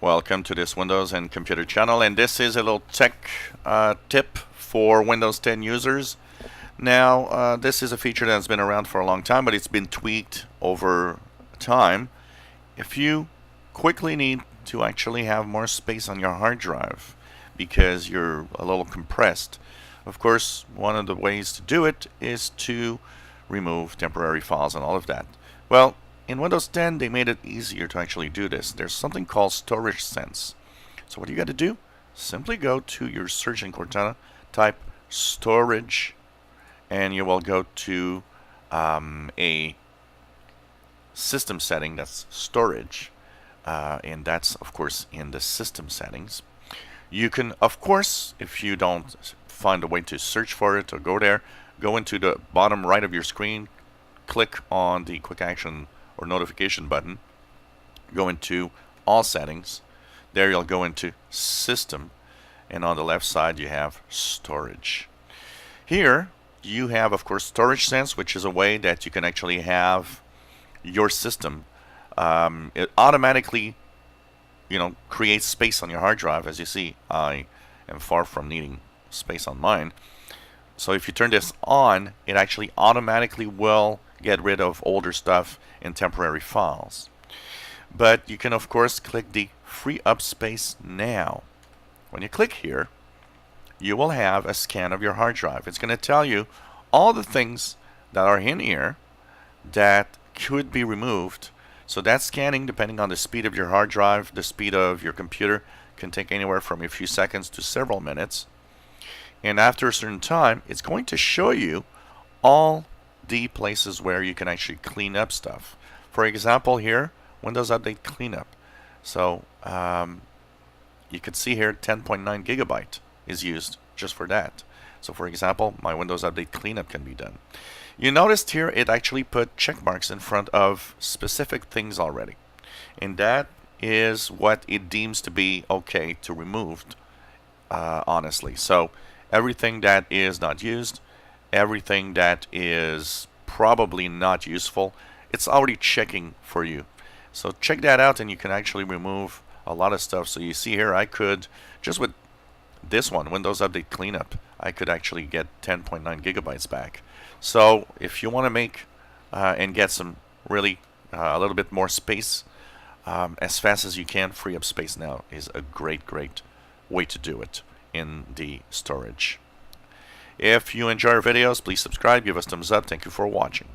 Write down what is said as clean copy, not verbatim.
Welcome to this Windows and Computer channel, and this is a little tech tip for Windows 10 users. Now, this is a feature that's been around for a long time, but it's been tweaked over time. If you quickly need to actually have more space on your hard drive because you're a little compressed, of course, one of the ways to do it is to remove temporary files and all of that. Well, in Windows 10, they made it easier to actually do this. There's something called Storage Sense. So what you got to do? Simply go to your search in Cortana, type storage, and you will go to a system setting that's storage, and that's of course in the system settings. You can, of course, if you don't find a way to search for it or go there, go into the bottom right of your screen, click on the quick action or notification button, go into all settings. There you'll go into system, and on the left side you have storage. Here you have, of course, Storage Sense, which is a way that you can actually have your system it automatically creates space on your hard drive. As you see, I am far from needing space on mine. So if you turn this on, it actually automatically will get rid of older stuff and temporary files. But you can, of course, click the Free Up Space Now. When you click here, you will have a scan of your hard drive. It's going to tell you all the things that are in here that could be removed. So that scanning, depending on the speed of your hard drive, the speed of your computer, can take anywhere from a few seconds to several minutes. And after a certain time, it's going to show you all the places where you can actually clean up stuff. For example, here, Windows Update Cleanup. So you can see here 10.9 gigabyte is used just for that. So for example, my Windows Update Cleanup can be done. You noticed here it actually put check marks in front of specific things already. And that is what it deems to be okay to remove, honestly. So everything that is not used, everything that is probably not useful, it's already checking for you. So check that out and you can actually remove a lot of stuff. So you see here, I could, just with this one, Windows Update Cleanup, I could actually get 10.9 gigabytes back. So if you want to make and get some really a little bit more space as fast as you can, Free Up Space Now is a great way to do it in the storage. If you enjoy our videos, please subscribe, give us thumbs up. Thank you for watching.